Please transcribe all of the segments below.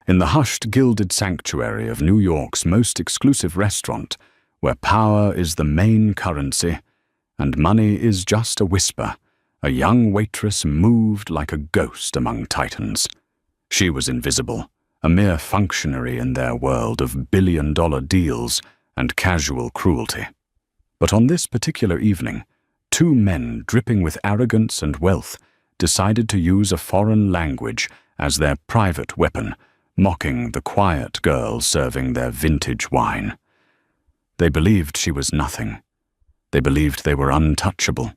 in the hushed, gilded sanctuary of New York's most exclusive restaurant, where power is the main currency and money is just a whisper, a young waitress moved like a ghost among titans. She was invisible, a mere functionary in their world of billion-dollar deals and casual cruelty. But on this particular evening, two men dripping with arrogance and wealth decided to use a foreign language as their private weapon, mocking the quiet girl serving their vintage wine. They believed she was nothing. They believed they were untouchable.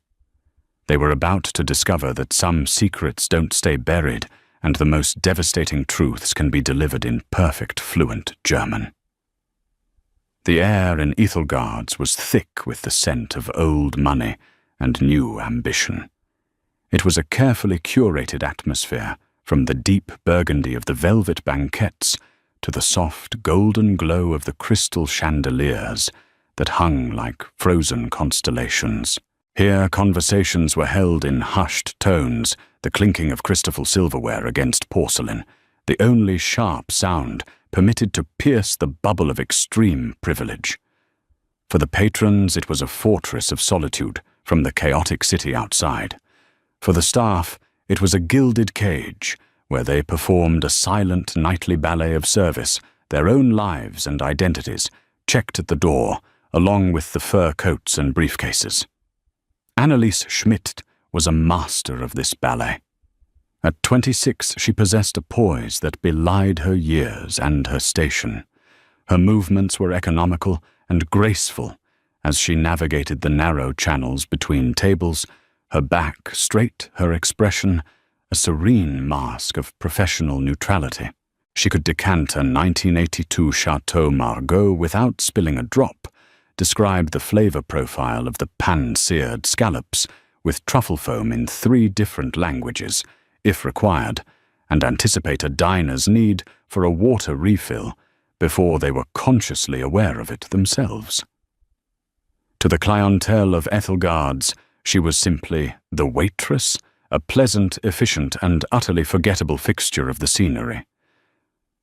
They were about to discover that some secrets don't stay buried and the most devastating truths can be delivered in perfect, fluent German. The air in Ethelgard's was thick with the scent of old money and new ambition. It was a carefully curated atmosphere, from the deep burgundy of the velvet banquettes to the soft golden glow of the crystal chandeliers that hung like frozen constellations. Here conversations were held in hushed tones, the clinking of crystal silverware against porcelain, the only sharp sound permitted to pierce the bubble of extreme privilege. For the patrons, it was a fortress of solitude from the chaotic city outside. For the staff, it was a gilded cage where they performed a silent nightly ballet of service, their own lives and identities checked at the door, along with the fur coats and briefcases. Anneliese Schmidt was a master of this ballet. At 26, she possessed a poise that belied her years and her station. Her movements were economical and graceful as she navigated the narrow channels between tables, her back straight, her expression a serene mask of professional neutrality. She could decant a 1982 Chateau Margaux without spilling a drop, describe the flavor profile of the pan-seared scallops with truffle foam in 3 different languages, if required, and anticipate a diner's need for a water refill before they were consciously aware of it themselves. To the clientele of Ethelgard's, she was simply the waitress, a pleasant, efficient, and utterly forgettable fixture of the scenery.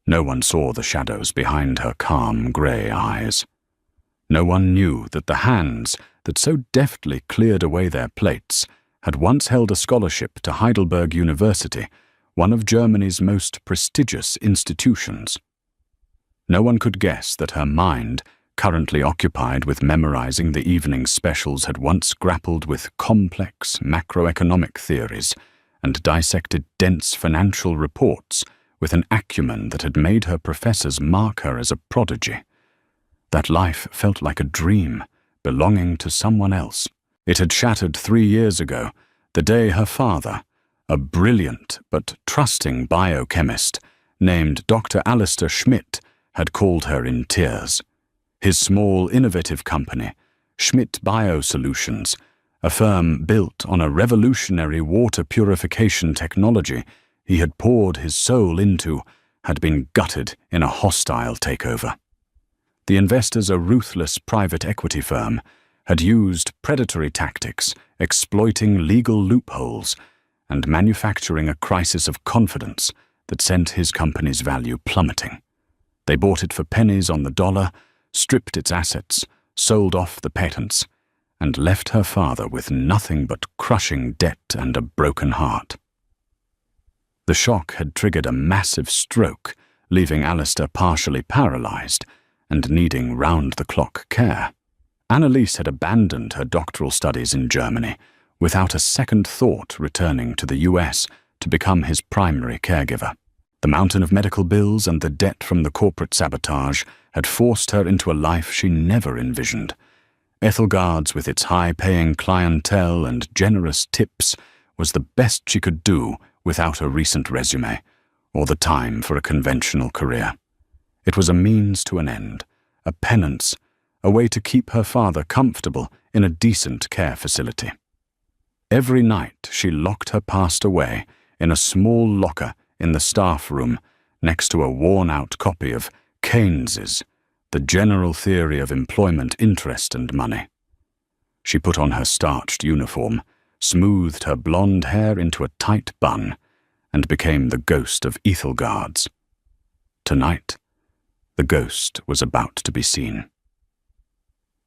No one saw the shadows behind her calm grey eyes. No one knew that the hands that so deftly cleared away their plates had once held a scholarship to Heidelberg University, one of Germany's most prestigious institutions. No one could guess that her mind, currently occupied with memorizing the evening specials, had once grappled with complex macroeconomic theories and dissected dense financial reports with an acumen that had made her professors mark her as a prodigy. That life felt like a dream, belonging to someone else. It had shattered 3 years ago, the day her father, a brilliant but trusting biochemist named Dr. Alistair Schmidt, had called her in tears. His small, innovative company, Schmidt Biosolutions, a firm built on a revolutionary water purification technology he had poured his soul into, had been gutted in a hostile takeover. The investors, a ruthless private equity firm, had used predatory tactics, exploiting legal loopholes, and manufacturing a crisis of confidence that sent his company's value plummeting. They bought it for pennies on the dollar, stripped its assets, sold off the patents, and left her father with nothing but crushing debt and a broken heart. The shock had triggered a massive stroke, leaving Alistair partially paralyzed and needing round-the-clock care. Anneliese had abandoned her doctoral studies in Germany, without a second thought returning to the US to become his primary caregiver. The mountain of medical bills and the debt from the corporate sabotage had forced her into a life she never envisioned. Ethelgard's, with its high-paying clientele and generous tips, was the best she could do without a recent resume, or the time for a conventional career. It was a means to an end, a penance, a way to keep her father comfortable in a decent care facility. Every night she locked her past away in a small locker in the staff room next to a worn-out copy of Keynes's The General Theory of Employment, Interest and Money. She put on her starched uniform, smoothed her blonde hair into a tight bun, and became the ghost of Ethelgard's. tonight, the ghost was about to be seen.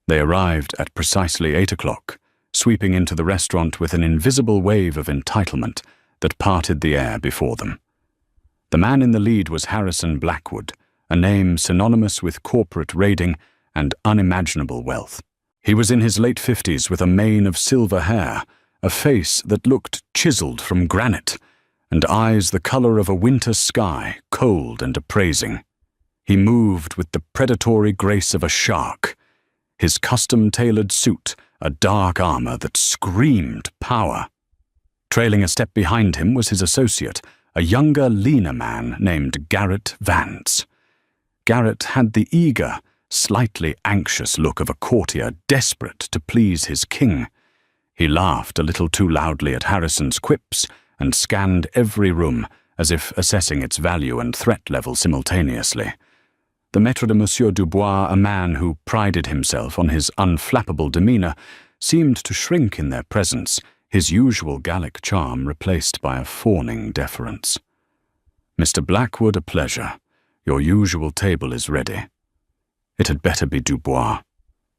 They arrived at precisely 8 o'clock, sweeping into the restaurant with an invisible wave of entitlement that parted the air before them. The man in the lead was Harrison Blackwood, a name synonymous with corporate raiding and unimaginable wealth. He was in his late 50s with a mane of silver hair, a face that looked chiseled from granite, and eyes the color of a winter sky, cold and appraising. He moved with the predatory grace of a shark, his custom-tailored suit a dark armor that screamed power. Trailing a step behind him was his associate, a younger, leaner man named Garrett Vance. Garrett had the eager, slightly anxious look of a courtier desperate to please his king. He laughed a little too loudly at Harrison's quips and scanned every room as if assessing its value and threat level simultaneously. The maître de Monsieur Dubois, a man who prided himself on his unflappable demeanor, seemed to shrink in their presence, his usual Gallic charm replaced by a fawning deference. "Mr. Blackwood, a pleasure. Your usual table is ready." "It had better be Dubois."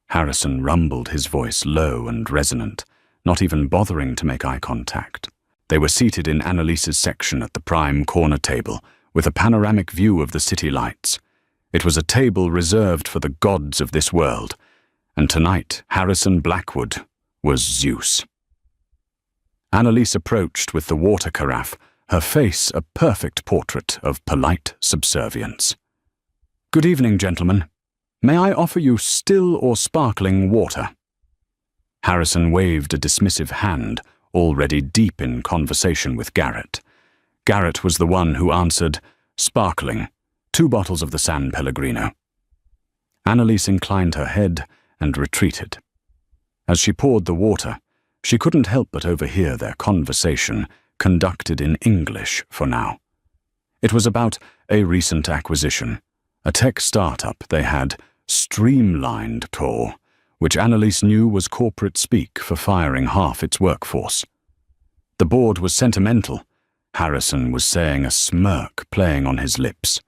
Harrison rumbled, his voice low and resonant, not even bothering to make eye contact. They were seated in Annalise's section at the prime corner table, with a panoramic view of the city lights. It was a table reserved for the gods of this world, and tonight Harrison Blackwood was Zeus. Annalise approached with the water carafe, her face a perfect portrait of polite subservience. "Good evening, gentlemen. May I offer you still or sparkling water?" Harrison waved a dismissive hand, already deep in conversation with Garrett. Garrett was the one who answered, "Sparkling. 2 bottles of the San Pellegrino." Annalise inclined her head and retreated. As she poured the water, she couldn't help but overhear their conversation, conducted in English for now. It was about a recent acquisition, a tech startup they had, streamlined to, which Annalise knew was corporate speak for firing half its workforce. The board was sentimental. Harrison was saying, a smirk playing on his lips.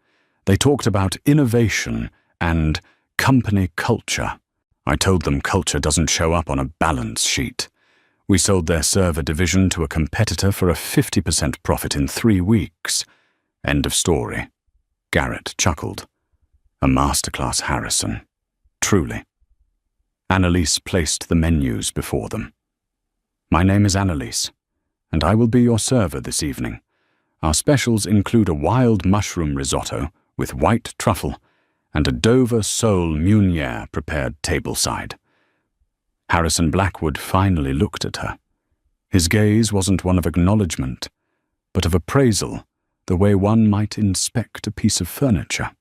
They talked about innovation and company culture. I told them culture doesn't show up on a balance sheet. We sold their server division to a competitor for a 50% profit in 3 weeks. End of story. Garrett chuckled. A masterclass, Harrison. Truly. Annalise placed the menus before them. "My name is Annalise, and I will be your server this evening. Our specials include a wild mushroom risotto with white truffle and a Dover sole meunière prepared tableside." Harrison Blackwood finally looked at her. His gaze wasn't one of acknowledgement, but of appraisal, the way one might inspect a piece of furniture.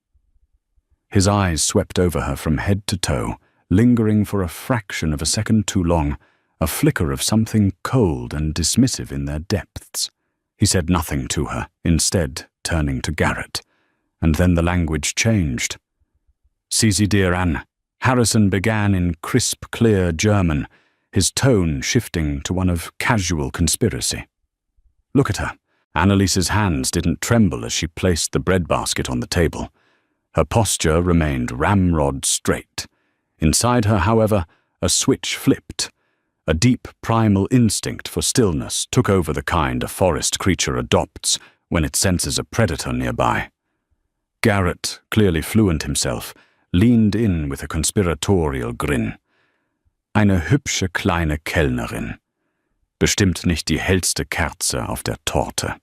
His eyes swept over her from head to toe, lingering for a fraction of a second too long, a flicker of something cold and dismissive in their depths. He said nothing to her, instead turning to Garrett, and then the language changed. "Sie Sie dir an," Harrison began in crisp, clear German, his tone shifting to one of casual conspiracy. "Look at her." Annalise's hands didn't tremble as she placed the breadbasket on the table. Her posture remained ramrod straight. Inside her, however, a switch flipped. A deep primal instinct for stillness took over the kind a forest creature adopts when it senses a predator nearby. Garrett, clearly fluent himself, leaned in with a conspiratorial grin. "Eine hübsche kleine Kellnerin. Bestimmt nicht die hellste Kerze auf der Torte."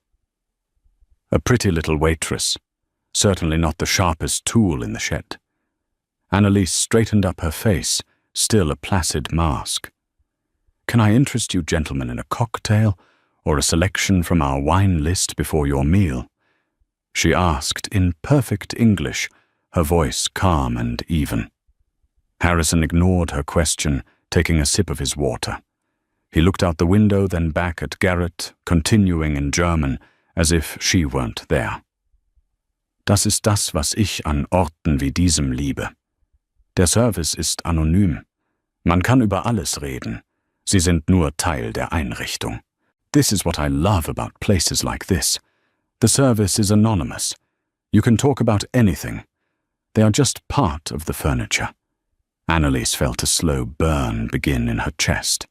A pretty little waitress, certainly not the sharpest tool in the shed. Annalise straightened up her face, still a placid mask. "Can I interest you gentlemen in a cocktail or a selection from our wine list before your meal?" she asked in perfect English, her voice calm and even. Harrison ignored her question, taking a sip of his water. He looked out the window, then back at Garrett, continuing in German, as if she weren't there. "Das ist das, was ich an Orten wie diesem liebe. Der Service ist anonym. Man kann über alles reden. Sie sind nur Teil der Einrichtung. This is what I love about places like this. The service is anonymous. You can talk about anything. They are just part of the furniture. Annalise felt a slow burn begin in her chest.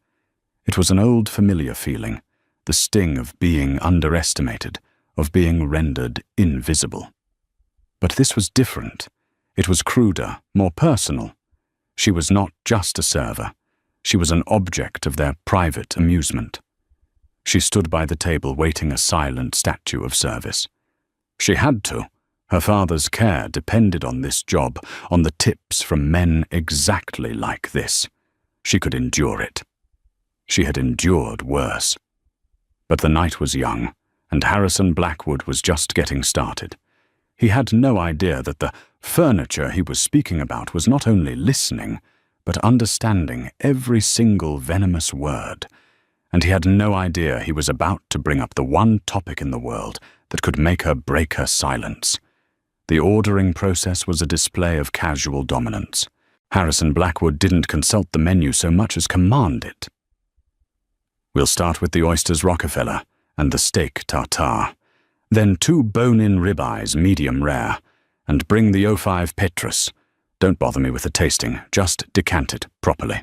It was an old familiar feeling, the sting of being underestimated, of being rendered invisible. But this was different. It was cruder, more personal. She was not just a server. She was an object of their private amusement. She stood by the table waiting a silent statue of service. She had to. Her father's care depended on this job, on the tips from men exactly like this. She could endure it. She had endured worse. But the night was young, and Harrison Blackwood was just getting started. He had no idea that the furniture he was speaking about was not only listening, but understanding every single venomous word. And he had no idea he was about to bring up the one topic in the world that could make her break her silence. The ordering process was a display of casual dominance. Harrison Blackwood didn't consult the menu so much as command it. We'll start with the oysters Rockefeller and the steak tartare, then 2 bone-in ribeyes medium rare, and bring the 05 Petrus. Don't bother me with the tasting, just decant it properly.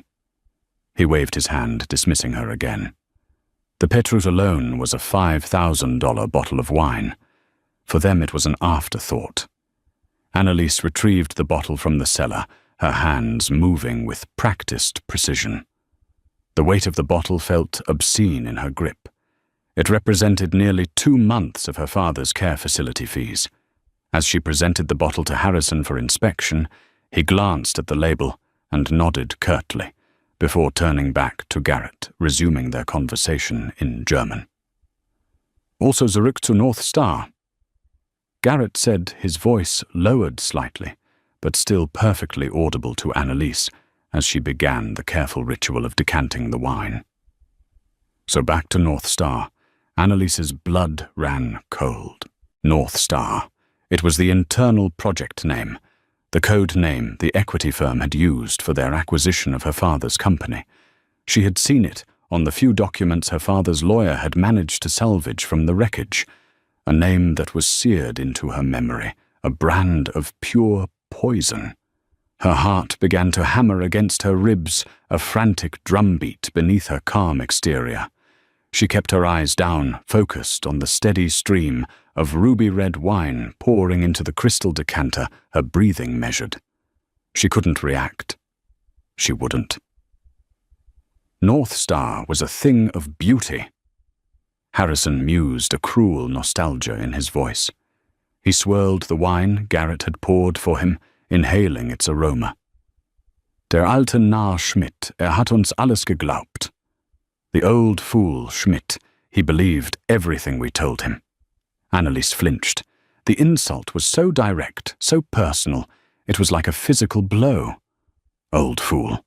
He waved his hand, dismissing her again. The Petrus alone was a $5,000 bottle of wine. For them it was an afterthought. Annalise retrieved the bottle from the cellar, her hands moving with practiced precision. The weight of the bottle felt obscene in her grip. It represented nearly 2 months of her father's care facility fees. As she presented the bottle to Harrison for inspection, he glanced at the label and nodded curtly, before turning back to Garrett, resuming their conversation in German. Also zurück zu North Star. Garrett said, his voice lowered slightly, but still perfectly audible to Annalise as she began the careful ritual of decanting the wine. So back to North Star. Annalise's blood ran cold. North Star. It was the internal project name, the code name the equity firm had used for their acquisition of her father's company. She had seen it on the few documents her father's lawyer had managed to salvage from the wreckage, a name that was seared into her memory, a brand of pure poison. Her heart began to hammer against her ribs, a frantic drumbeat beneath her calm exterior. She kept her eyes down, focused on the steady stream of ruby-red wine pouring into the crystal decanter, her breathing measured. She couldn't react. She wouldn't. North Star was a thing of beauty. Harrison mused a cruel nostalgia in his voice. He swirled the wine Garrett had poured for him, inhaling its aroma. Der alte Narr Schmidt, hat uns alles geglaubt. The old fool Schmidt, he believed everything we told him. Annalise flinched. The insult was so direct, so personal, it was like a physical blow. Old fool.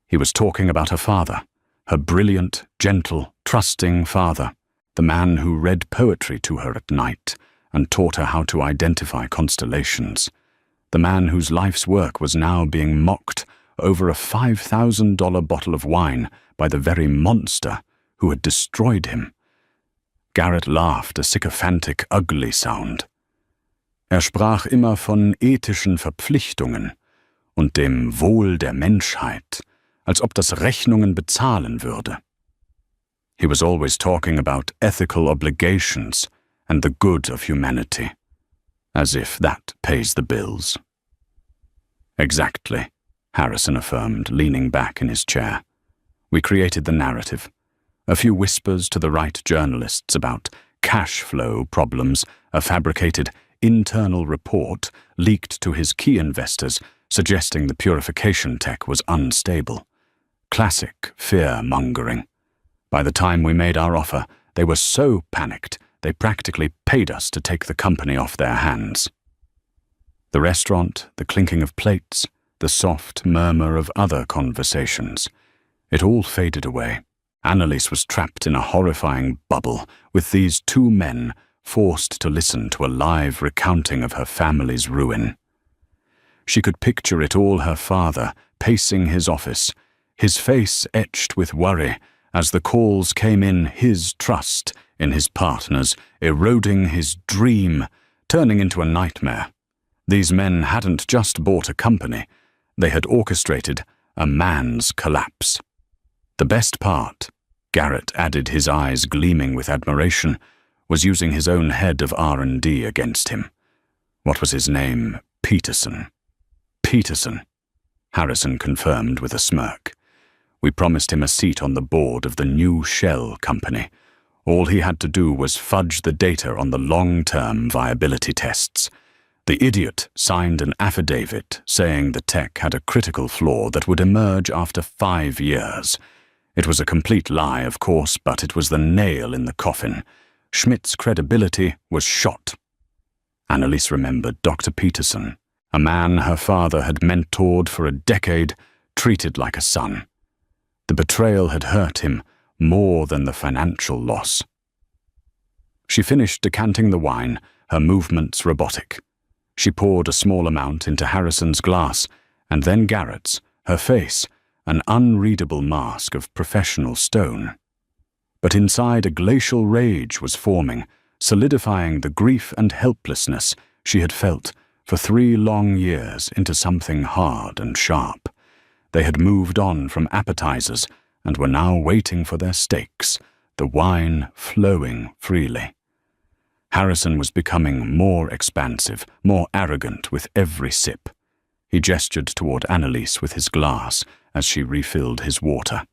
He was talking about her father, her brilliant, gentle, trusting father, the man who read poetry to her at night and taught her how to identify constellations, the man whose life's work was now being mocked over a $5,000 bottle of wine by the very monster who had destroyed him. Garrett laughed a sycophantic, ugly sound. Sprach immer von ethischen Verpflichtungen und dem Wohl der Menschheit, als ob das Rechnungen bezahlen würde. He was always talking about ethical obligations and the good of humanity, as if that pays the bills. Exactly, Harrison affirmed, leaning back in his chair. We created the narrative. A few whispers to the right journalists about cash flow problems, a fabricated internal report leaked to his key investors suggesting the purification tech was unstable. Classic fear-mongering. By the time we made our offer, they were so panicked they practically paid us to take the company off their hands. The restaurant, the clinking of plates, the soft murmur of other conversations. It all faded away. Annalise was trapped in a horrifying bubble with these 2 men forced to listen to a live recounting of her family's ruin. She could picture it all, her father pacing his office, his face etched with worry as the calls came in, his trust in his partners, eroding his dream, turning into a nightmare. These men hadn't just bought a company, they had orchestrated a man's collapse. The best part, Garrett added, his eyes gleaming with admiration, was using his own head of R&D against him. What was his name? Peterson. Peterson, Harrison confirmed with a smirk. We promised him a seat on the board of the new shell company. All he had to do was fudge the data on the long-term viability tests. The idiot signed an affidavit saying the tech had a critical flaw that would emerge after 5 years. It was a complete lie, of course, but it was the nail in the coffin. Schmidt's credibility was shot. Annalise remembered Dr. Peterson, a man her father had mentored for a decade, treated like a son. The betrayal had hurt him more than the financial loss. She finished decanting the wine, her movements robotic. She poured a small amount into Harrison's glass, and then Garrett's, her face, an unreadable mask of professional stone. But inside, a glacial rage was forming, solidifying the grief and helplessness she had felt for 3 long years into something hard and sharp. They had moved on from appetizers and were now waiting for their steaks, the wine flowing freely. Harrison was becoming more expansive, more arrogant with every sip. He gestured toward Annalise with his glass as she refilled his water.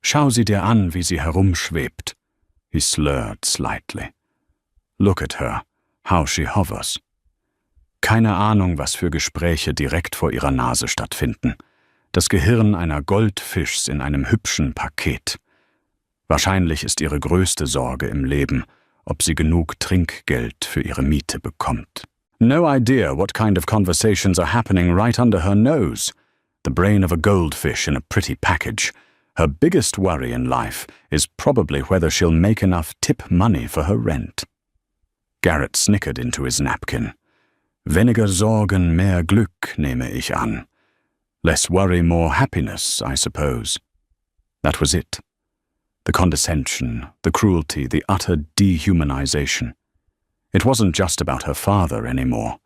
"Schau sie dir an, wie sie herumschwebt." He slurred slightly. "Look at her, how she hovers." Keine Ahnung, was für Gespräche direkt vor ihrer Nase stattfinden. Das Gehirn einer Goldfischs in einem hübschen Paket. Wahrscheinlich ist ihre größte Sorge im Leben, ob sie genug Trinkgeld für ihre Miete bekommt. No idea what kind of conversations are happening right under her nose. The brain of a goldfish in a pretty package. Her biggest worry in life is probably whether she'll make enough tip money for her rent. Garrett snickered into his napkin. Weniger Sorgen, mehr Glück, nehme ich an. Less worry, more happiness, I suppose. That was it. The condescension, the cruelty, the utter dehumanization. It wasn't just about her father anymore.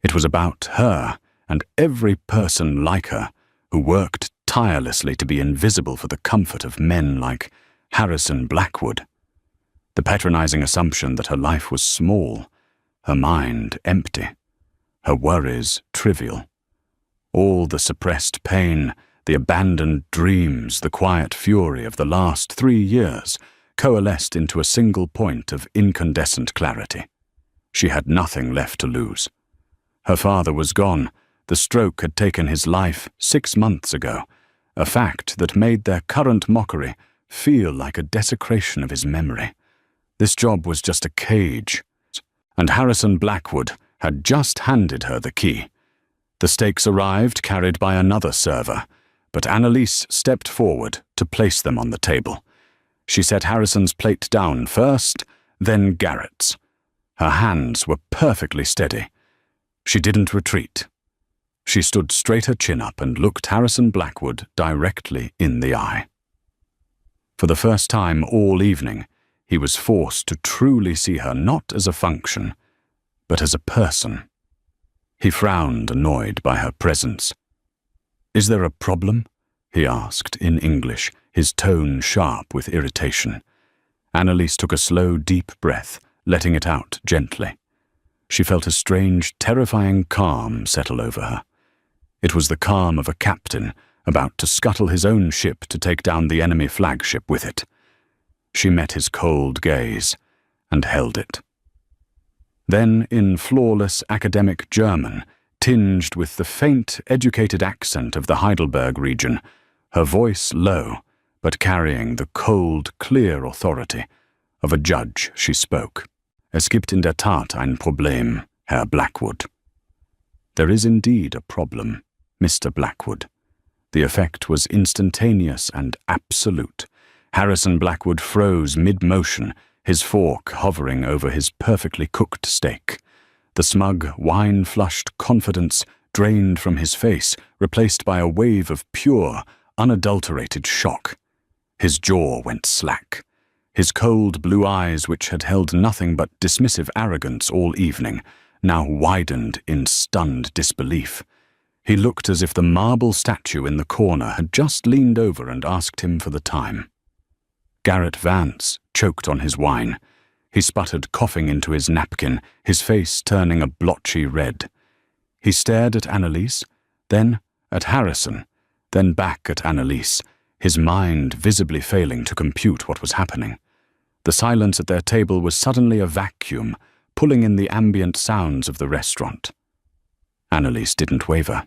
It was about her and every person like her who worked tirelessly to be invisible for the comfort of men like Harrison Blackwood. The patronizing assumption that her life was small, her mind empty, her worries trivial. All the suppressed pain, the abandoned dreams, the quiet fury of the last 3 years coalesced into a single point of incandescent clarity. She had nothing left to lose. Her father was gone. The stroke had taken his life 6 months ago, a fact that made their current mockery feel like a desecration of his memory. This job was just a cage, and Harrison Blackwood had just handed her the key. The steaks arrived, carried by another server, but Annalise stepped forward to place them on the table. She set Harrison's plate down first, then Garrett's. Her hands were perfectly steady. She didn't retreat. She stood straight, her chin up, and looked Harrison Blackwood directly in the eye. For the first time all evening, he was forced to truly see her not as a function, but as a person. He frowned, annoyed by her presence. "Is there a problem?" he asked in English, his tone sharp with irritation. Annalise took a slow, deep breath, letting it out gently. She felt a strange, terrifying calm settle over her. It was the calm of a captain about to scuttle his own ship to take down the enemy flagship with it. She met his cold gaze and held it. Then, in flawless academic German, tinged with the faint, educated accent of the Heidelberg region, her voice low, but carrying the cold, clear authority of a judge, she spoke. "Es gibt in der Tat ein Problem, Herr Blackwood." There is indeed a problem, Mr. Blackwood. The effect was instantaneous and absolute. Harrison Blackwood froze mid-motion, his fork hovering over his perfectly cooked steak. The smug, wine-flushed confidence drained from his face, replaced by a wave of pure, unadulterated shock. His jaw went slack. His cold blue eyes, which had held nothing but dismissive arrogance all evening, now widened in stunned disbelief. He looked as if the marble statue in the corner had just leaned over and asked him for the time. Garrett Vance choked on his wine. He sputtered, coughing into his napkin, his face turning a blotchy red. He stared at Annalise, then at Harrison, then back at Annalise, his mind visibly failing to compute what was happening. The silence at their table was suddenly a vacuum, pulling in the ambient sounds of the restaurant. Annalise didn't waver.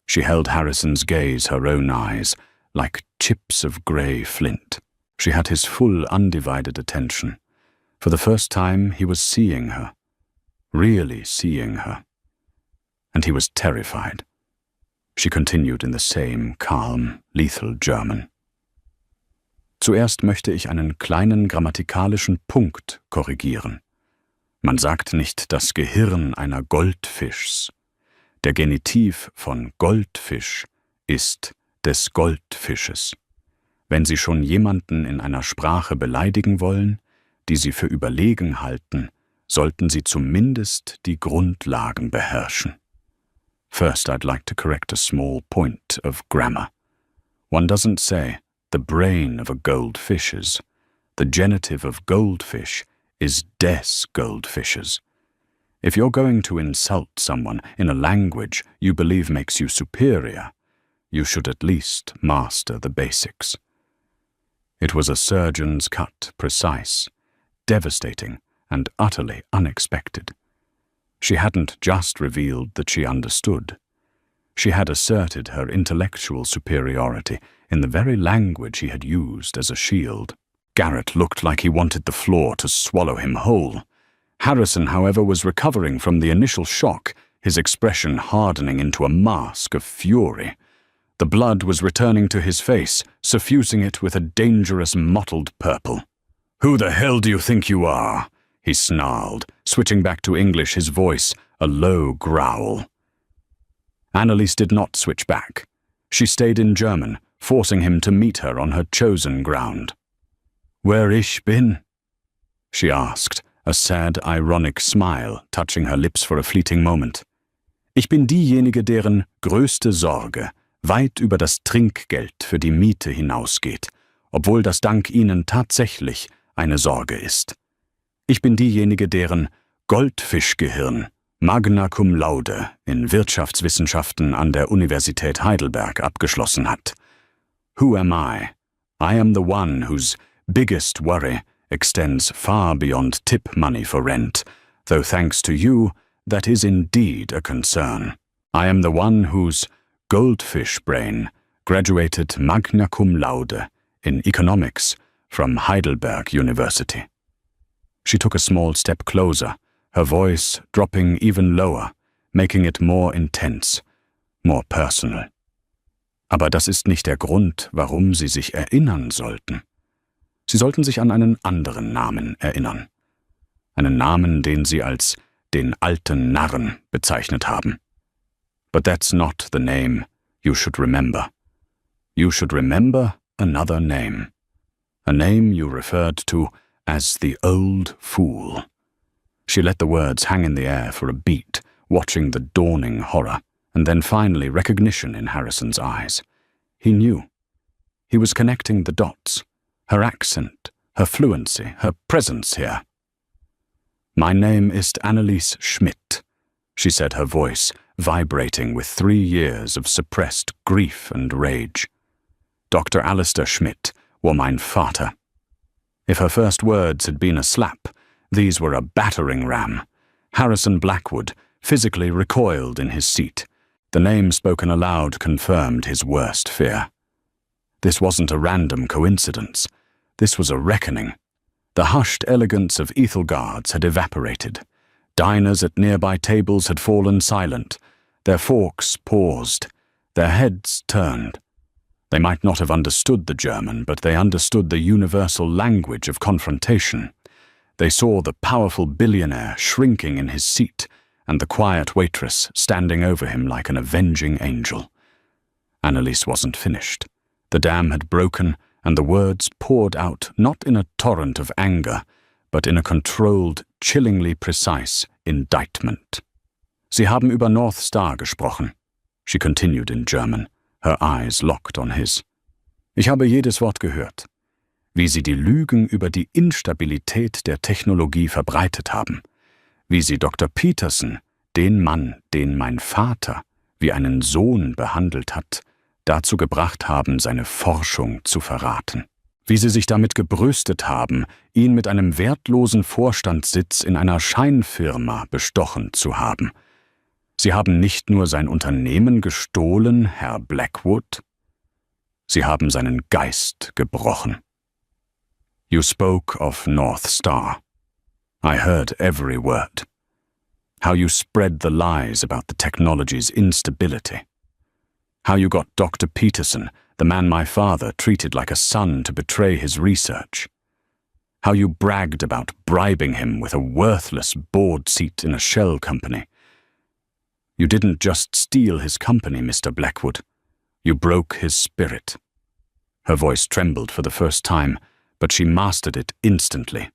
She held Harrison's gaze, her own eyes, like chips of grey flint. She had his full, undivided attention. For the first time, he was seeing her, really seeing her. And he was terrified. She continued in the same calm, lethal German. Zuerst möchte ich einen kleinen grammatikalischen Punkt korrigieren. Man sagt nicht das Gehirn einer Goldfischs. Der Genitiv von Goldfisch ist des Goldfisches. Wenn Sie schon jemanden in einer Sprache beleidigen wollen, die Sie für überlegen halten, sollten Sie zumindest die Grundlagen beherrschen. First, I'd like to correct a small point of grammar. One doesn't say the brain of a goldfish's. The genitive of goldfish is des Goldfisches. If you're going to insult someone in a language you believe makes you superior, you should at least master the basics. It was a surgeon's cut, precise, devastating, and utterly unexpected. She hadn't just revealed that she understood. She had asserted her intellectual superiority in the very language he had used as a shield. Garrett looked like he wanted the floor to swallow him whole. Harrison, however, was recovering from the initial shock, his expression hardening into a mask of fury. The blood was returning to his face, suffusing it with a dangerous mottled purple. "Who the hell do you think you are?" he snarled, switching back to English, his voice a low growl. Annalise did not switch back. She stayed in German, forcing him to meet her on her chosen ground. "Where ich bin?" she asked, a sad, ironic smile touching her lips for a fleeting moment. "Ich bin diejenige, deren größte Sorge weit über das Trinkgeld für die Miete hinausgeht, obwohl das dank Ihnen tatsächlich eine Sorge ist. Ich bin diejenige, deren Goldfischgehirn Magna Cum Laude in Wirtschaftswissenschaften an der Universität Heidelberg abgeschlossen hat. Who am I? I am the one whose biggest worry extends far beyond tip money for rent, though thanks to you, that is indeed a concern. I am the one whose goldfish brain graduated Magna Cum Laude in economics from Heidelberg University." She took a small step closer, her voice dropping even lower, making it more intense, more personal. Aber das ist nicht der Grund, warum Sie sich erinnern sollten. Sie sollten sich an einen anderen Namen erinnern. Einen Namen, den Sie als den alten Narren bezeichnet haben. But that's not the name you should remember. You should remember another name. A name you referred to as the old fool. She let the words hang in the air for a beat, watching the dawning horror, and then finally recognition in Harrison's eyes. He knew. He was connecting the dots. Her accent, her fluency, her presence here. "My name ist Annalise Schmidt," she said, her voice vibrating with 3 years of suppressed grief and rage. "Dr. Alistair Schmidt war mein Vater." If her first words had been a slap, these were a battering ram. Harrison Blackwood physically recoiled in his seat. The name spoken aloud confirmed his worst fear. This wasn't a random coincidence. This was a reckoning. The hushed elegance of Ethelgard's had evaporated. Diners at nearby tables had fallen silent. Their forks paused. Their heads turned. They might not have understood the German, but they understood the universal language of confrontation. They saw the powerful billionaire shrinking in his seat, and the quiet waitress standing over him like an avenging angel. Annalise wasn't finished. The dam had broken, and the words poured out not in a torrent of anger, but in a controlled, chillingly precise indictment. Sie haben über North Star gesprochen, she continued in German, her eyes locked on his. Ich habe jedes Wort gehört. Wie Sie die Lügen über die Instabilität der Technologie verbreitet haben. Wie Sie Dr. Peterson, den Mann, den mein Vater wie einen Sohn behandelt hat, dazu gebracht haben, seine Forschung zu verraten. Wie Sie sich damit gebrüstet haben, ihn mit einem wertlosen Vorstandssitz in einer Scheinfirma bestochen zu haben. Sie haben nicht nur sein Unternehmen gestohlen, Herr Blackwood, Sie haben seinen Geist gebrochen. You spoke of North Star. I heard every word. How you spread the lies about the technology's instability. How you got Dr. Peterson, the man my father treated like a son, to betray his research. How you bragged about bribing him with a worthless board seat in a shell company. You didn't just steal his company, Mr. Blackwood. You broke his spirit. Her voice trembled for the first time, but she mastered it instantly.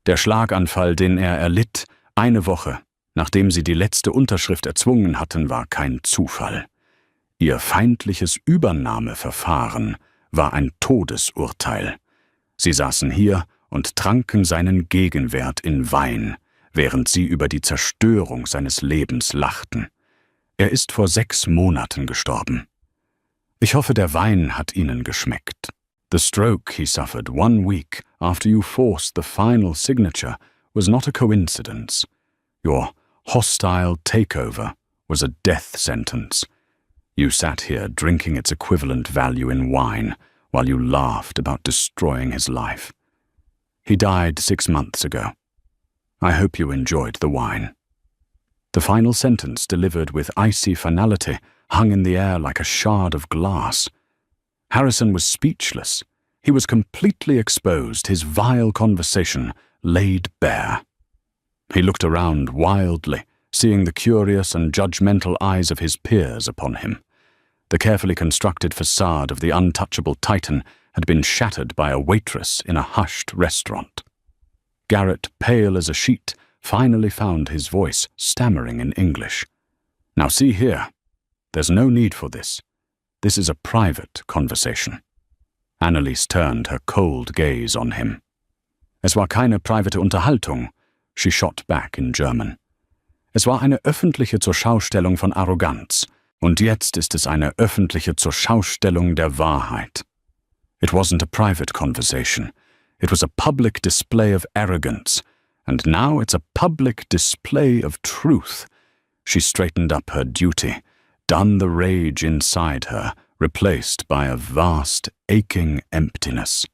Der Schlaganfall, den erlitt, eine Woche, nachdem sie die letzte Unterschrift erzwungen hatten, war kein Zufall. Ihr feindliches Übernahmeverfahren war ein Todesurteil. Sie saßen hier und tranken seinen Gegenwert in Wein, während sie über die Zerstörung seines Lebens lachten. Er ist vor 6 Monaten gestorben. Ich hoffe, der Wein hat Ihnen geschmeckt. The stroke he suffered 1 week after you forced the final signature was not a coincidence. Your hostile takeover was a death sentence. You sat here drinking its equivalent value in wine while you laughed about destroying his life. He died 6 months ago. I hope you enjoyed the wine. The final sentence, delivered with icy finality, hung in the air like a shard of glass. Harrison was speechless. He was completely exposed, his vile conversation laid bare. He looked around wildly, seeing the curious and judgmental eyes of his peers upon him. The carefully constructed facade of the untouchable Titan had been shattered by a waitress in a hushed restaurant. Garrett, pale as a sheet, finally found his voice, stammering in English. Now see here. There's no need for this. This is a private conversation. Anneliese turned her cold gaze on him. Es war keine private Unterhaltung, she shot back in German. Es war eine öffentliche Zurschaustellung von Arroganz, und jetzt ist es eine öffentliche Zurschaustellung der Wahrheit. It wasn't a private conversation. It was a public display of arrogance, and now it's a public display of truth. She straightened up her duty, done the rage inside her, replaced by a vast, aching emptiness.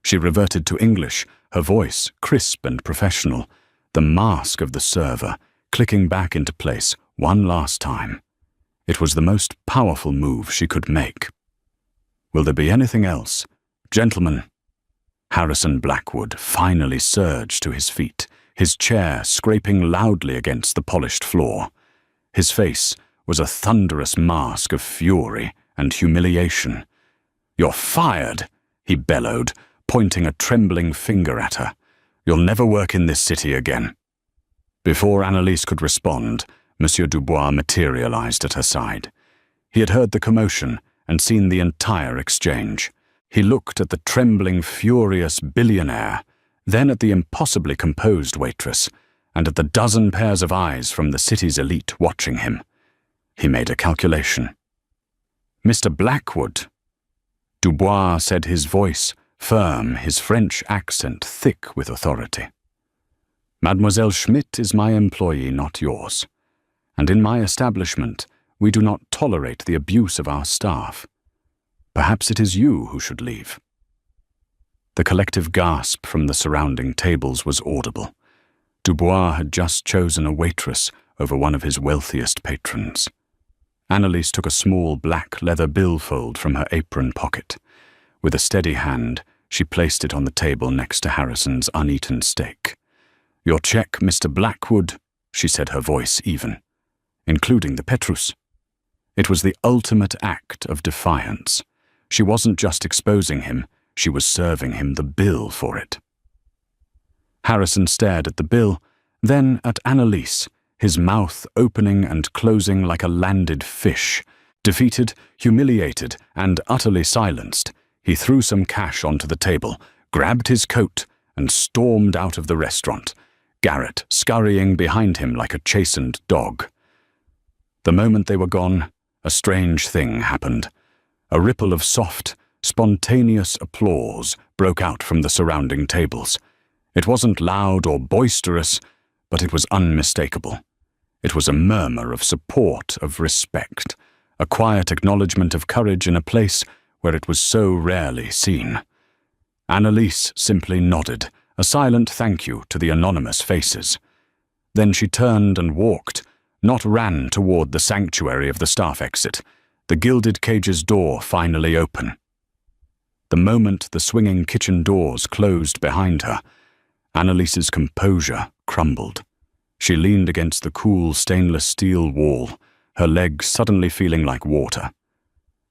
She reverted to English, her voice crisp and professional, the mask of the server clicking back into place one last time. It was the most powerful move she could make. Will there be anything else? Gentlemen. Harrison Blackwood finally surged to his feet, his chair scraping loudly against the polished floor. His face was a thunderous mask of fury and humiliation. You're fired, he bellowed, pointing a trembling finger at her. You'll never work in this city again. Before Anneliese could respond, Monsieur Dubois materialized at her side. He had heard the commotion and seen the entire exchange. He looked at the trembling, furious billionaire, then at the impossibly composed waitress, and at the dozen pairs of eyes from the city's elite watching him. He made a calculation. Mr. Blackwood. Dubois said, his voice firm, his French accent thick with authority. Mademoiselle Schmidt is my employee, not yours. And in my establishment, we do not tolerate the abuse of our staff. Perhaps it is you who should leave. The collective gasp from the surrounding tables was audible. Dubois had just chosen a waitress over one of his wealthiest patrons. Anneliese took a small black leather billfold from her apron pocket. With a steady hand, she placed it on the table next to Harrison's uneaten steak. Your check, Mr. Blackwood, she said, her voice even, including the Petrus. It was the ultimate act of defiance. She wasn't just exposing him, she was serving him the bill for it. Harrison stared at the bill, then at Annalise, his mouth opening and closing like a landed fish. Defeated, humiliated, and utterly silenced, he threw some cash onto the table, grabbed his coat, and stormed out of the restaurant, Garrett scurrying behind him like a chastened dog. The moment they were gone, a strange thing happened. A ripple of soft, spontaneous applause broke out from the surrounding tables. It wasn't loud or boisterous, but it was unmistakable. It was a murmur of support, of respect, a quiet acknowledgement of courage in a place where it was so rarely seen. Annalise simply nodded, a silent thank you to the anonymous faces. Then she turned and walked, not ran toward the sanctuary of the staff exit, the gilded cage's door finally open. The moment the swinging kitchen doors closed behind her, Annalise's composure crumbled. She leaned against the cool stainless steel wall, her legs suddenly feeling like water.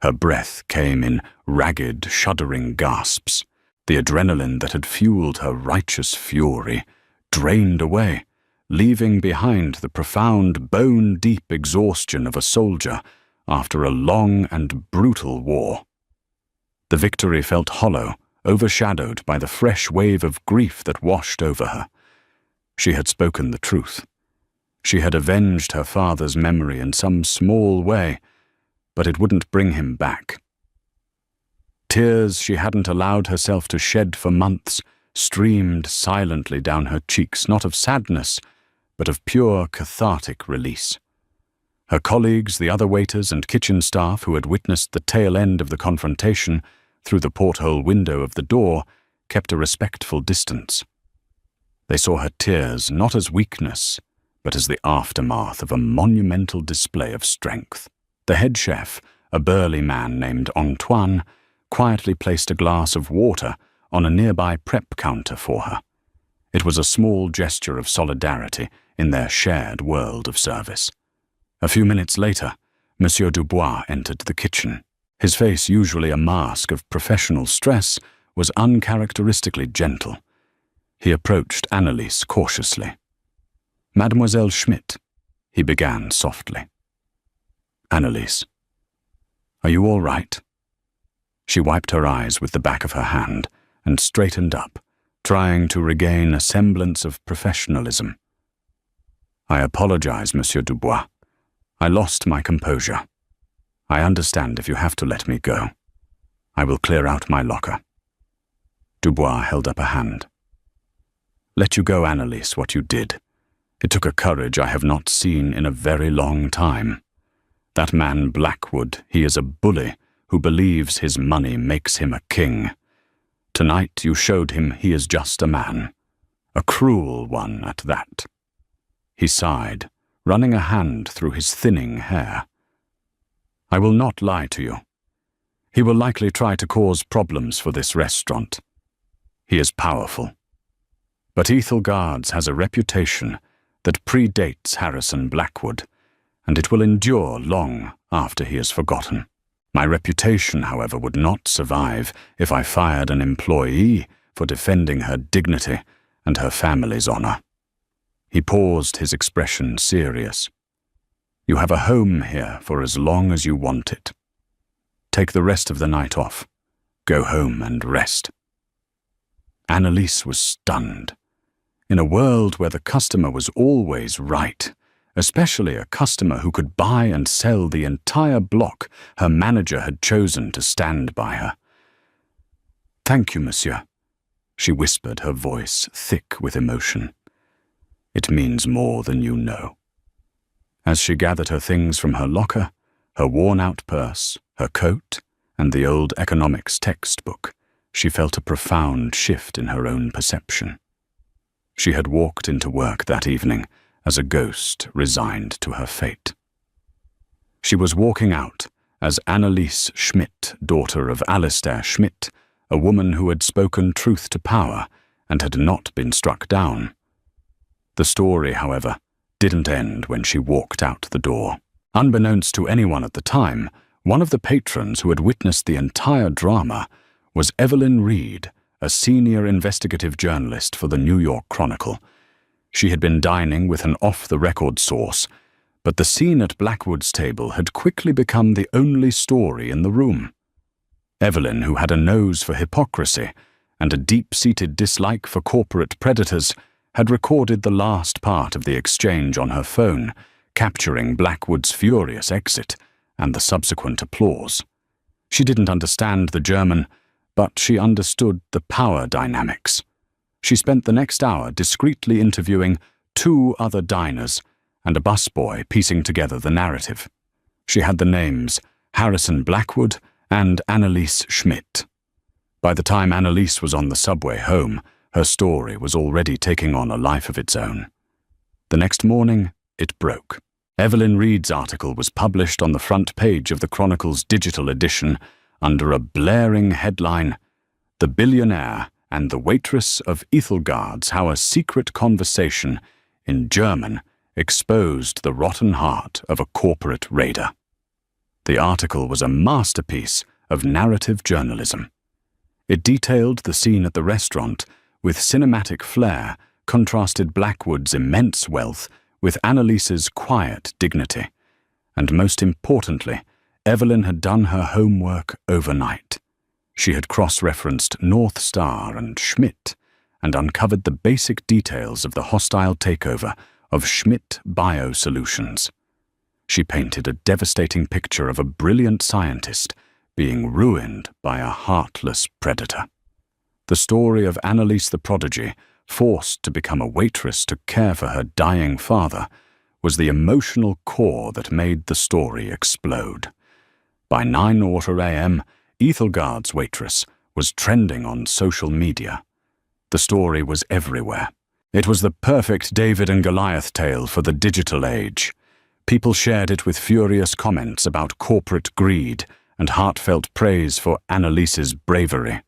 Her breath came in ragged, shuddering gasps. The adrenaline that had fueled her righteous fury drained away, leaving behind the profound, bone-deep exhaustion of a soldier after a long and brutal war. The victory felt hollow, overshadowed by the fresh wave of grief that washed over her. She had spoken the truth. She had avenged her father's memory in some small way, but it wouldn't bring him back. Tears she hadn't allowed herself to shed for months streamed silently down her cheeks, not of sadness, but of pure cathartic release. Her colleagues, the other waiters and kitchen staff who had witnessed the tail end of the confrontation through the porthole window of the door, kept a respectful distance. They saw her tears not as weakness, but as the aftermath of a monumental display of strength. The head chef, a burly man named Antoine, quietly placed a glass of water on a nearby prep counter for her. It was a small gesture of solidarity in their shared world of service. A few minutes later, Monsieur Dubois entered the kitchen. His face, usually a mask of professional stress, was uncharacteristically gentle. He approached Annalise cautiously. "Mademoiselle Schmidt," he began softly. "Annalise, are you all right?" She wiped her eyes with the back of her hand and straightened up, trying to regain a semblance of professionalism. "I apologize, Monsieur Dubois. I lost my composure. I understand if you have to let me go. I will clear out my locker." Dubois held up a hand. "Let you go, Annalise, what you did. It took a courage I have not seen in a very long time. That man Blackwood, he is a bully who believes his money makes him a king. Tonight you showed him he is just a man. A cruel one at that." He sighed, running a hand through his thinning hair. "I will not lie to you. He will likely try to cause problems for this restaurant. He is powerful. But Ethel Guards has a reputation that predates Harrison Blackwood, and it will endure long after he is forgotten. My reputation, however, would not survive if I fired an employee for defending her dignity and her family's honor." He paused, his expression serious. "You have a home here for as long as you want it. Take the rest of the night off. Go home and rest." Annalise was stunned. In a world where the customer was always right, especially a customer who could buy and sell the entire block, her manager had chosen to stand by her. "Thank you, monsieur," she whispered, her voice thick with emotion. "It means more than you know." As she gathered her things from her locker, her worn-out purse, her coat, and the old economics textbook, she felt a profound shift in her own perception. She had walked into work that evening as a ghost resigned to her fate. She was walking out as Annalise Schmidt, daughter of Alistair Schmidt, a woman who had spoken truth to power and had not been struck down. The story, however, didn't end when she walked out the door. Unbeknownst to anyone at the time, One of the patrons who had witnessed the entire drama was Evelyn Reed, a senior investigative journalist for the New York Chronicle. She had been dining with an off-the-record source, but the scene at Blackwood's table had quickly become the only story in the room. Evelyn, who had a nose for hypocrisy and a deep-seated dislike for corporate predators, had recorded the last part of the exchange on her phone, capturing Blackwood's furious exit and the subsequent applause. She didn't understand the German, but she understood the power dynamics. She spent the next hour discreetly interviewing 2 other diners and a busboy piecing together the narrative. She had the names Harrison Blackwood and Anneliese Schmidt. By the time Anneliese was on the subway home, her story was already taking on a life of its own. The next morning, it broke. Evelyn Reed's article was published on the front page of the Chronicle's digital edition under a blaring headline, "The Billionaire and the Waitress of Ethelgard's How a Secret Conversation in German exposed the rotten heart of a corporate raider." The article was a masterpiece of narrative journalism. It detailed the scene at the restaurant with cinematic flair, contrasted Blackwood's immense wealth with Anneliese's quiet dignity, and most importantly, Evelyn had done her homework overnight. She had cross-referenced North Star and Schmidt and uncovered the basic details of the hostile takeover of Schmidt Biosolutions. She painted a devastating picture of a brilliant scientist being ruined by a heartless predator. The story of Anneliese the prodigy, forced to become a waitress to care for her dying father, was the emotional core that made the story explode. By 9:00 a.m., Ethelgard's Waitress was trending on social media. The story was everywhere. It was the perfect David and Goliath tale for the digital age. People shared it with furious comments about corporate greed and heartfelt praise for Anneliese's bravery.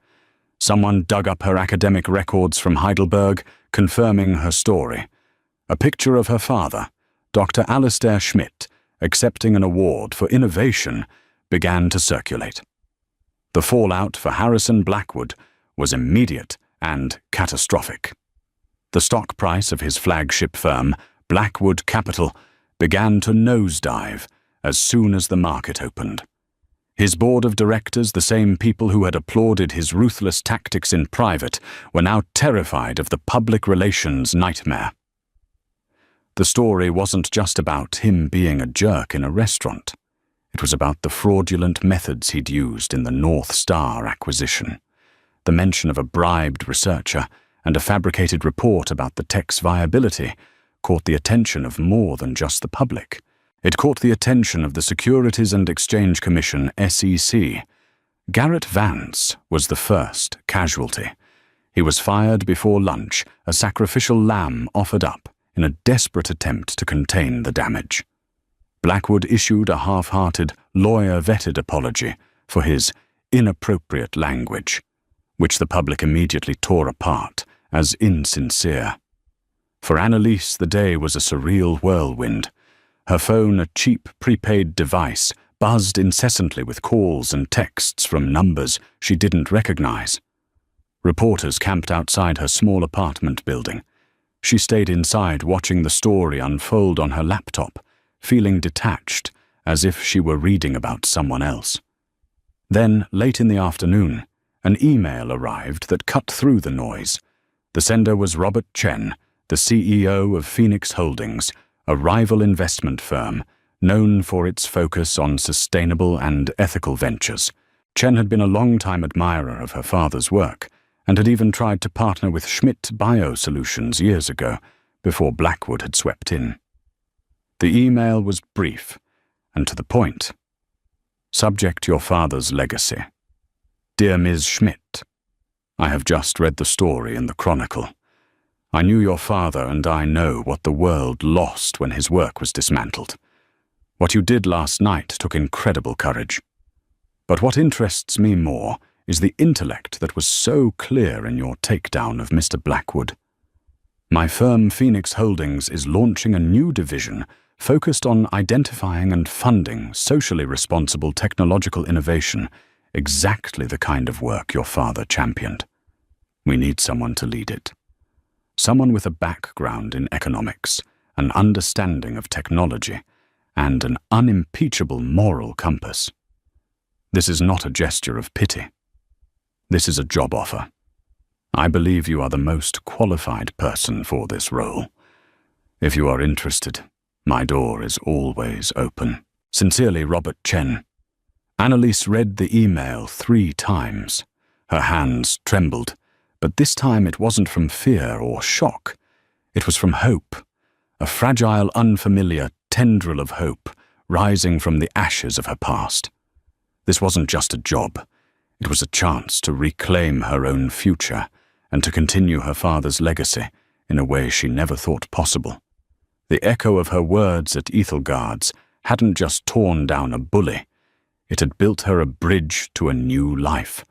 Someone dug up her academic records from Heidelberg, confirming her story. A picture of her father, Dr. Alistair Schmidt, accepting an award for innovation, began to circulate. The fallout for Harrison Blackwood was immediate and catastrophic. The stock price of his flagship firm, Blackwood Capital, began to nosedive as soon as the market opened. His board of directors, the same people who had applauded his ruthless tactics in private, were now terrified of the public relations nightmare. The story wasn't just about him being a jerk in a restaurant. It was about the fraudulent methods he'd used in the North Star acquisition. The mention of a bribed researcher and a fabricated report about the tech's viability caught the attention of more than just the public. It caught the attention of the Securities and Exchange Commission, SEC. Garrett Vance was the first casualty. He was fired before lunch, a sacrificial lamb offered up in a desperate attempt to contain the damage. Blackwood issued a half-hearted, lawyer-vetted apology for his inappropriate language, which the public immediately tore apart as insincere. For Anneliese, the day was a surreal whirlwind. Her phone, a cheap prepaid device, buzzed incessantly with calls and texts from numbers she didn't recognize. Reporters camped outside her small apartment building. She stayed inside watching the story unfold on her laptop, feeling detached, as if she were reading about someone else. Then, late in the afternoon, an email arrived that cut through the noise. The sender was Robert Chen, the CEO of Phoenix Holdings, a rival investment firm known for its focus on sustainable and ethical ventures. Chen had been a long-time admirer of her father's work and had even tried to partner with Schmidt Biosolutions years ago, before Blackwood had swept in. The email was brief and to the point. Subject your father's legacy. Dear Ms. Schmidt, I have just read the story in the Chronicle. I knew your father, and I know what the world lost when his work was dismantled. What you did last night took incredible courage. But what interests me more is the intellect that was so clear in your takedown of Mr. Blackwood. My firm Phoenix Holdings is launching a new division focused on identifying and funding socially responsible technological innovation, exactly the kind of work your father championed. We need someone to lead it. Someone with a background in economics, an understanding of technology, and an unimpeachable moral compass. This is not a gesture of pity. This is a job offer. I believe you are the most qualified person for this role. If you are interested, my door is always open. Sincerely, Robert Chen. Annalise read the email 3 times. Her hands trembled, but this time it wasn't from fear or shock. It was from hope, a fragile, unfamiliar tendril of hope rising from the ashes of her past. This wasn't just a job. It was a chance to reclaim her own future and to continue her father's legacy in a way she never thought possible. The echo of her words at Ethelgard's hadn't just torn down a bully. It had built her a bridge to a new life.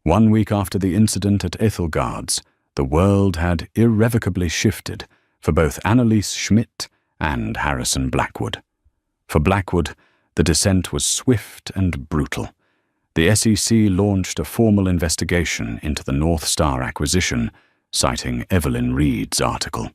1 week after the incident at Ethelgard's, the world had irrevocably shifted for both Annalise Schmidt and Harrison Blackwood. For Blackwood, the descent was swift and brutal. The SEC launched a formal investigation into the North Star acquisition, citing Evelyn Reed's article.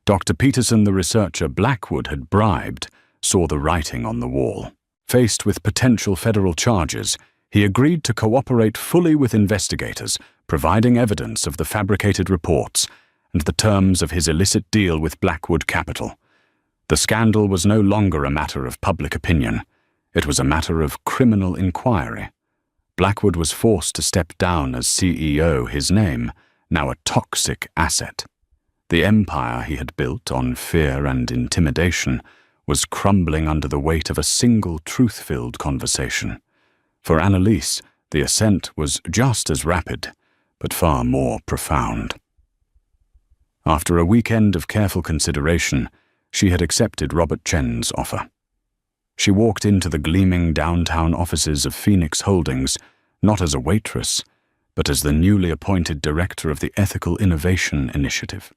Dr. Peterson, the researcher Blackwood had bribed, saw the writing on the wall. Faced with potential federal charges, he agreed to cooperate fully with investigators, providing evidence of the fabricated reports and the terms of his illicit deal with Blackwood Capital. The scandal was no longer a matter of public opinion. It was a matter of criminal inquiry. Blackwood was forced to step down as CEO, his name, now a toxic asset. The empire he had built on fear and intimidation was crumbling under the weight of a single truth-filled conversation. For Annalise, the ascent was just as rapid, but far more profound. After a weekend of careful consideration, she had accepted Robert Chen's offer. She walked into the gleaming downtown offices of Phoenix Holdings, not as a waitress, but as the newly appointed director of the Ethical Innovation Initiative.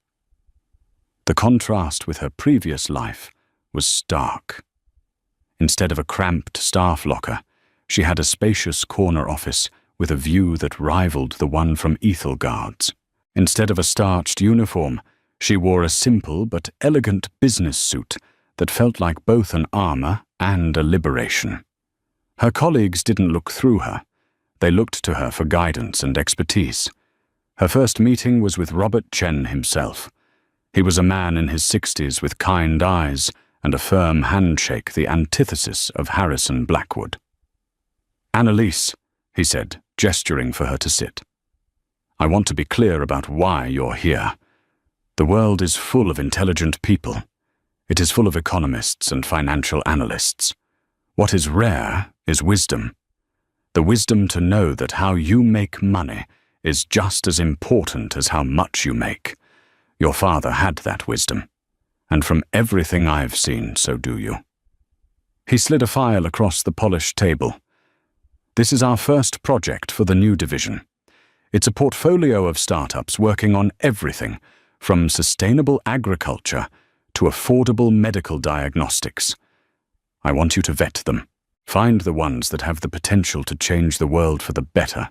The contrast with her previous life was stark. Instead of a cramped staff locker, she had a spacious corner office with a view that rivaled the one from Ethelgard's. Instead of a starched uniform, she wore a simple but elegant business suit that felt like both an armor and a liberation. Her colleagues didn't look through her. They looked to her for guidance and expertise. Her first meeting was with Robert Chen himself. He was a man in his 60s with kind eyes and a firm handshake, the antithesis of Harrison Blackwood. "Annalise," he said, gesturing for her to sit. "I want to be clear about why you're here. The world is full of intelligent people. It is full of economists and financial analysts. What is rare is wisdom. The wisdom to know that how you make money is just as important as how much you make. Your father had that wisdom, and from everything I've seen, so do you." He slid a file across the polished table. "This is our first project for the new division. It's a portfolio of startups working on everything from sustainable agriculture to affordable medical diagnostics. I want you to vet them. Find the ones that have the potential to change the world for the better.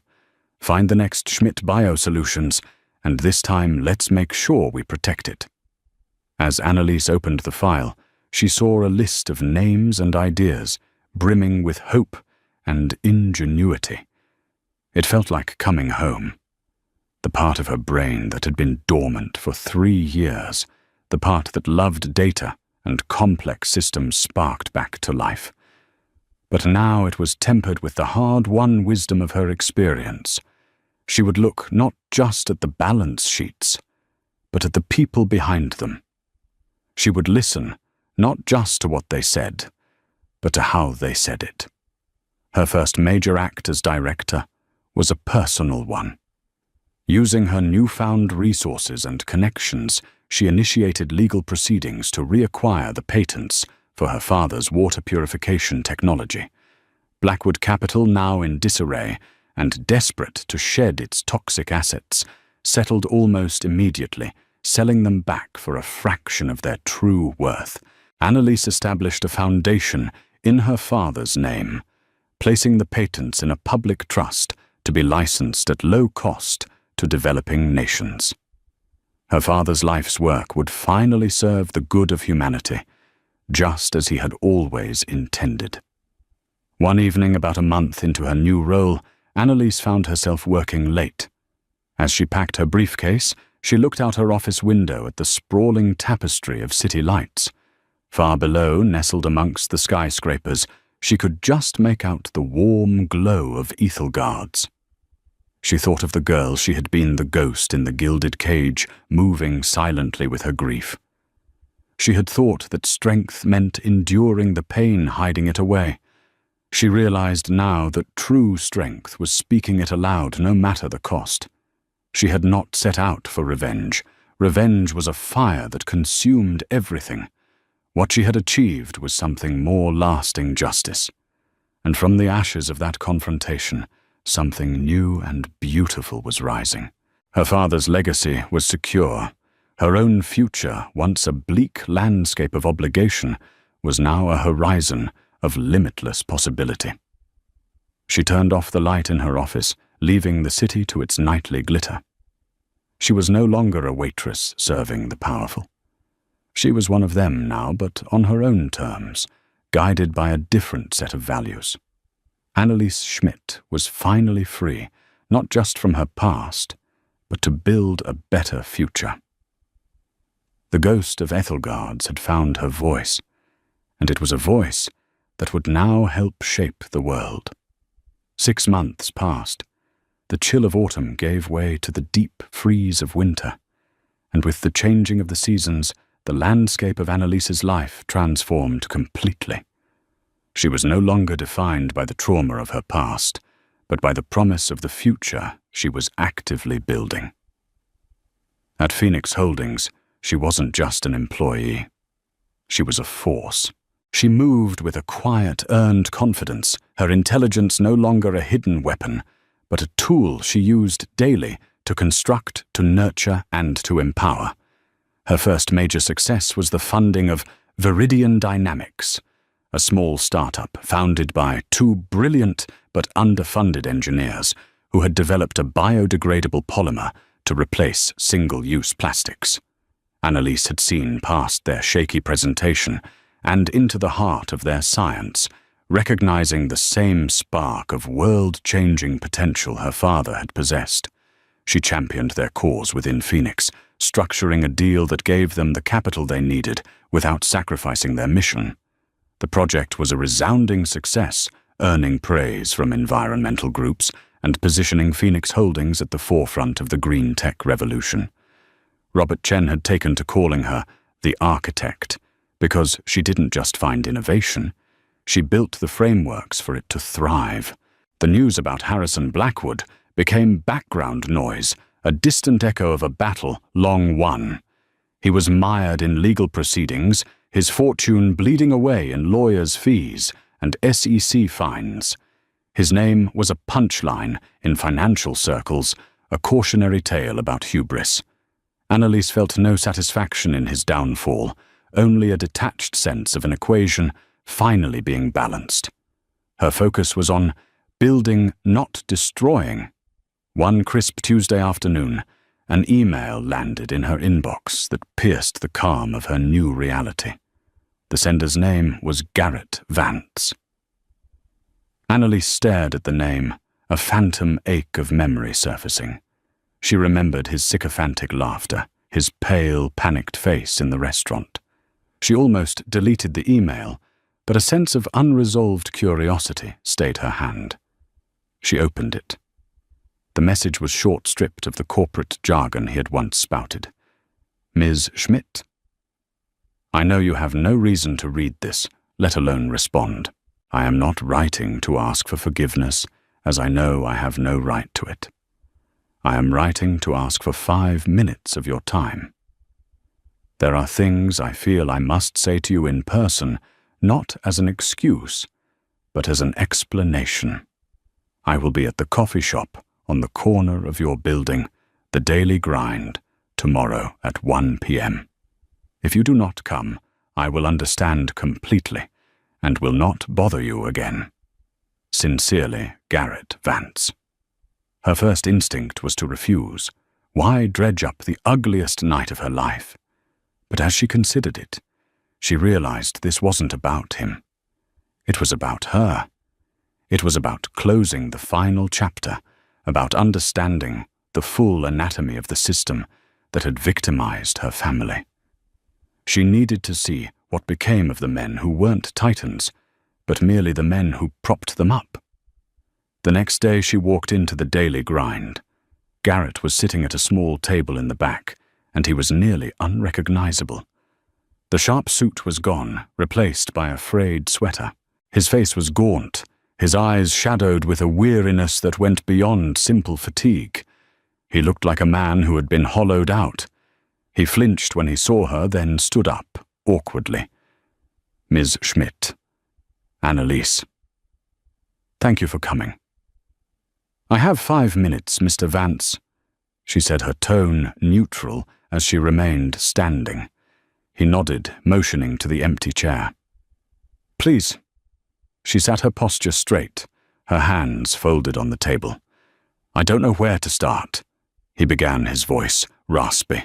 Find the next Schmidt Biosolutions, and this time let's make sure we protect it." As Annalise opened the file, she saw a list of names and ideas, brimming with hope and ingenuity. It felt like coming home. The part of her brain that had been dormant for 3 years, the part that loved data and complex systems sparked back to life. But now it was tempered with the hard-won wisdom of her experience. She would look not just at the balance sheets, but at the people behind them. She would listen not just to what they said, but to how they said it. Her first major act as director was a personal one. Using her newfound resources and connections, she initiated legal proceedings to reacquire the patents for her father's water purification technology. Blackwood Capital, now in disarray and desperate to shed its toxic assets, settled almost immediately, selling them back for a fraction of their true worth. Annalise established a foundation in her father's name, placing the patents in a public trust to be licensed at low cost to developing nations. Her father's life's work would finally serve the good of humanity, just as he had always intended. One evening, about a month into her new role, Annalise found herself working late. As she packed her briefcase, she looked out her office window at the sprawling tapestry of city lights. Far below, nestled amongst the skyscrapers, she could just make out the warm glow of Ethelgard's. She thought of the girl she had been the ghost in the gilded cage, moving silently with her grief. She had thought that strength meant enduring the pain, hiding it away. She realized now that true strength was speaking it aloud, no matter the cost. She had not set out for revenge. Revenge was a fire that consumed everything. What she had achieved was something more lasting: justice. And from the ashes of that confrontation, something new and beautiful was rising. Her father's legacy was secure. Her own future, once a bleak landscape of obligation, was now a horizon of limitless possibility. She turned off the light in her office, leaving the city to its nightly glitter. She was no longer a waitress serving the powerful. She was one of them now, but on her own terms, guided by a different set of values. Annalise Schmidt was finally free, not just from her past, but to build a better future. The ghost of Ethelgard's had found her voice, and it was a voice that would now help shape the world. 6 months passed. The chill of autumn gave way to the deep freeze of winter, and with the changing of the seasons, the landscape of Annalise's life transformed completely. She was no longer defined by the trauma of her past, but by the promise of the future she was actively building. At Phoenix Holdings, she wasn't just an employee. She was a force. She moved with a quiet, earned confidence, her intelligence no longer a hidden weapon, but a tool she used daily to construct, to nurture, and to empower. Her first major success was the funding of Viridian Dynamics, a small startup founded by 2 brilliant but underfunded engineers who had developed a biodegradable polymer to replace single-use plastics. Annalise had seen past their shaky presentation and into the heart of their science, recognizing the same spark of world-changing potential her father had possessed. She championed their cause within Phoenix, structuring a deal that gave them the capital they needed without sacrificing their mission. The project was a resounding success, earning praise from environmental groups and positioning Phoenix Holdings at the forefront of the green tech revolution. Robert Chen had taken to calling her the architect, because she didn't just find innovation, she built the frameworks for it to thrive. The news about Harrison Blackwood became background noise, a distant echo of a battle long won. He was mired in legal proceedings, his fortune bleeding away in lawyers' fees and SEC fines. His name was a punchline in financial circles, a cautionary tale about hubris. Annalise felt no satisfaction in his downfall, only a detached sense of an equation finally being balanced. Her focus was on building, not destroying. One crisp Tuesday afternoon, an email landed in her inbox that pierced the calm of her new reality. The sender's name was Garrett Vance. Annalise stared at the name, a phantom ache of memory surfacing. She remembered his sycophantic laughter, his pale, panicked face in the restaurant. She almost deleted the email, but a sense of unresolved curiosity stayed her hand. She opened it. The message was short-stripped of the corporate jargon he had once spouted. Ms. Schmidt? I know you have no reason to read this, let alone respond. I am not writing to ask for forgiveness, as I know I have no right to it. I am writing to ask for 5 minutes of your time. There are things I feel I must say to you in person, not as an excuse, but as an explanation. I will be at the coffee shop on the corner of your building, the Daily Grind, tomorrow at 1 p.m. If you do not come, I will understand completely, and will not bother you again. Sincerely, Garrett Vance. Her first instinct was to refuse. Why dredge up the ugliest night of her life? But as she considered it, she realized this wasn't about him. It was about her. It was about closing the final chapter, about understanding the full anatomy of the system that had victimized her family. She needed to see what became of the men who weren't titans, but merely the men who propped them up. The next day she walked into the daily grind. Garrett was sitting at a small table in the back, and he was nearly unrecognizable. The sharp suit was gone, replaced by a frayed sweater. His face was gaunt, his eyes shadowed with a weariness that went beyond simple fatigue. He looked like a man who had been hollowed out. He flinched when he saw her, then stood up, awkwardly. Ms. Schmidt. Annalise. Thank you for coming. I have 5 minutes, Mr. Vance, she said, her tone neutral as she remained standing. He nodded, motioning to the empty chair. Please. She sat her posture straight, her hands folded on the table. I don't know where to start, he began, his voice raspy.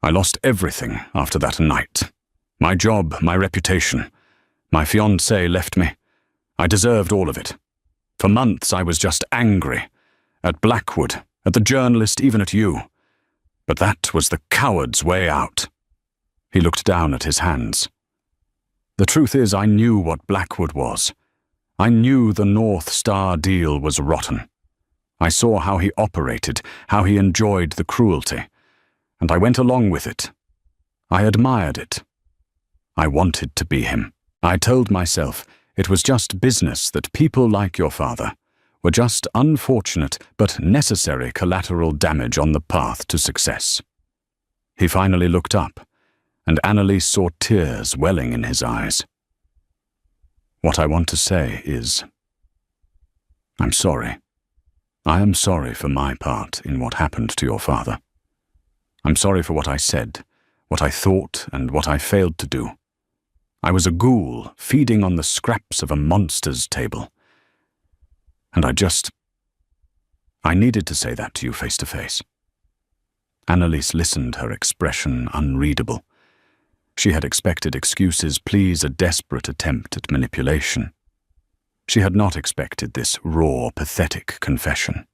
I lost everything after that night. My job, my reputation. My fiancée left me. I deserved all of it. For months I was just angry. At Blackwood, at the journalist, even at you. But that was the coward's way out. He looked down at his hands. The truth is, I knew what Blackwood was. I knew the North Star deal was rotten. I saw how he operated, how he enjoyed the cruelty, and I went along with it. I admired it. I wanted to be him. I told myself it was just business, that people like your father were just unfortunate but necessary collateral damage on the path to success. He finally looked up, and Annalise saw tears welling in his eyes. What I want to say is, I'm sorry. I am sorry for my part in what happened to your father. I'm sorry for what I said, what I thought, and what I failed to do. I was a ghoul feeding on the scraps of a monster's table. And I needed to say that to you face to face. Annalise listened, her expression unreadable. She had expected excuses, pleas, a desperate attempt at manipulation. She had not expected this raw, pathetic confession.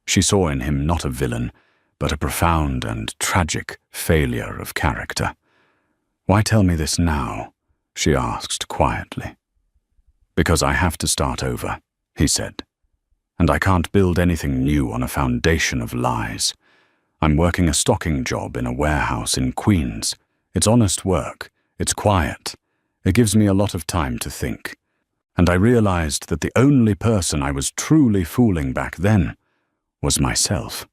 She saw in him not a villain, but a profound and tragic failure of character. Why tell me this now? She asked quietly. Because I have to start over, he said. And I can't build anything new on a foundation of lies. I'm working a stocking job in a warehouse in Queens. It's honest work. It's quiet. It gives me a lot of time to think. And I realized that the only person I was truly fooling back then was myself.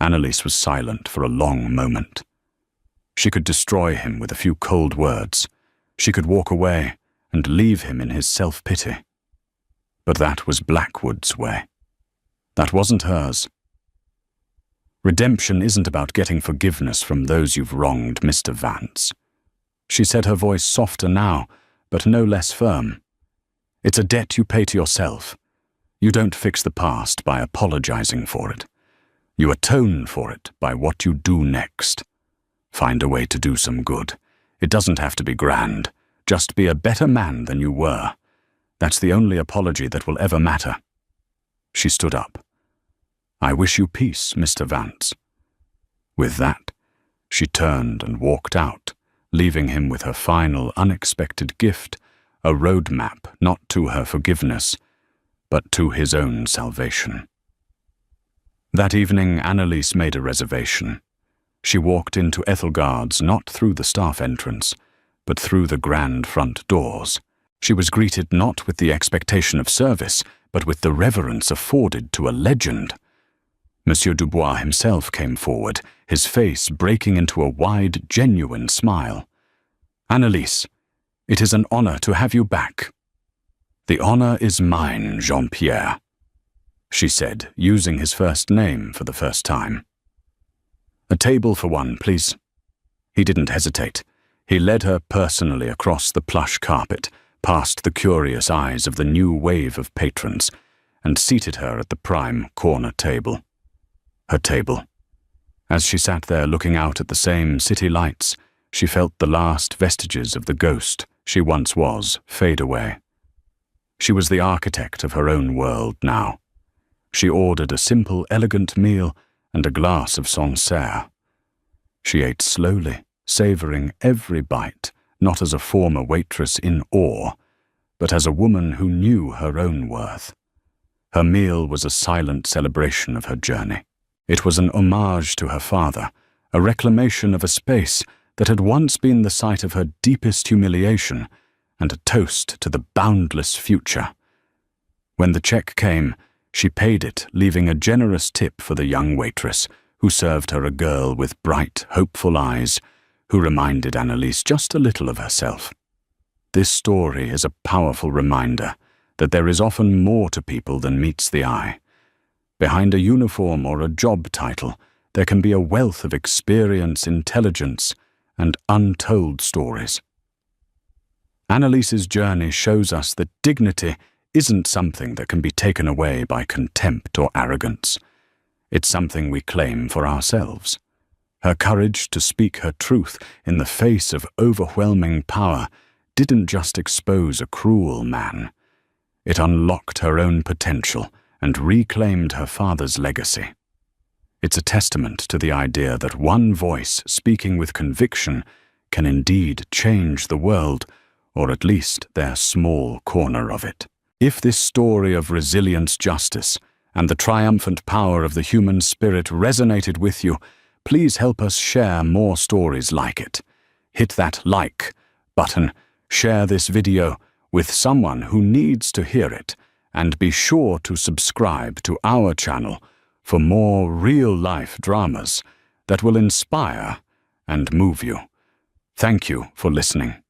Annalise was silent for a long moment. She could destroy him with a few cold words. She could walk away and leave him in his self-pity. But that was Blackwood's way. That wasn't hers. Redemption isn't about getting forgiveness from those you've wronged, Mr. Vance. She said, her voice softer now, but no less firm. It's a debt you pay to yourself. You don't fix the past by apologizing for it. You atone for it by what you do next. Find a way to do some good. It doesn't have to be grand. Just be a better man than you were. That's the only apology that will ever matter. She stood up. I wish you peace, Mr. Vance. With that, she turned and walked out, leaving him with her final unexpected gift, a roadmap not to her forgiveness, but to his own salvation. That evening, Annalise made a reservation. She walked into Ethelgard's not through the staff entrance, but through the grand front doors. She was greeted not with the expectation of service, but with the reverence afforded to a legend. Monsieur Dubois himself came forward, his face breaking into a wide, genuine smile. Annalise, it is an honor to have you back. The honor is mine, Jean-Pierre, she said, using his first name for the first time. A table for one, please. He didn't hesitate. He led her personally across the plush carpet, past the curious eyes of the new wave of patrons, and seated her at the prime corner table. Her table. As she sat there looking out at the same city lights, she felt the last vestiges of the ghost she once was fade away. She was the architect of her own world now. She ordered a simple, elegant meal and a glass of Sancerre. She ate slowly, savoring every bite, not as a former waitress in awe, but as a woman who knew her own worth. Her meal was a silent celebration of her journey. It was an homage to her father, a reclamation of a space that had once been the site of her deepest humiliation, and a toast to the boundless future. When the check came, she paid it, leaving a generous tip for the young waitress, who served her a girl with bright, hopeful eyes, who reminded Annalise just a little of herself. This story is a powerful reminder that there is often more to people than meets the eye. Behind a uniform or a job title, there can be a wealth of experience, intelligence, and untold stories. Annalise's journey shows us that dignity isn't something that can be taken away by contempt or arrogance. It's something we claim for ourselves. Her courage to speak her truth in the face of overwhelming power didn't just expose a cruel man. It unlocked her own potential and reclaimed her father's legacy. It's a testament to the idea that one voice speaking with conviction can indeed change the world, or at least their small corner of it. If this story of resilience, justice, and the triumphant power of the human spirit resonated with you, please help us share more stories like it. Hit that like button, share this video with someone who needs to hear it, and be sure to subscribe to our channel for more real-life dramas that will inspire and move you. Thank you for listening.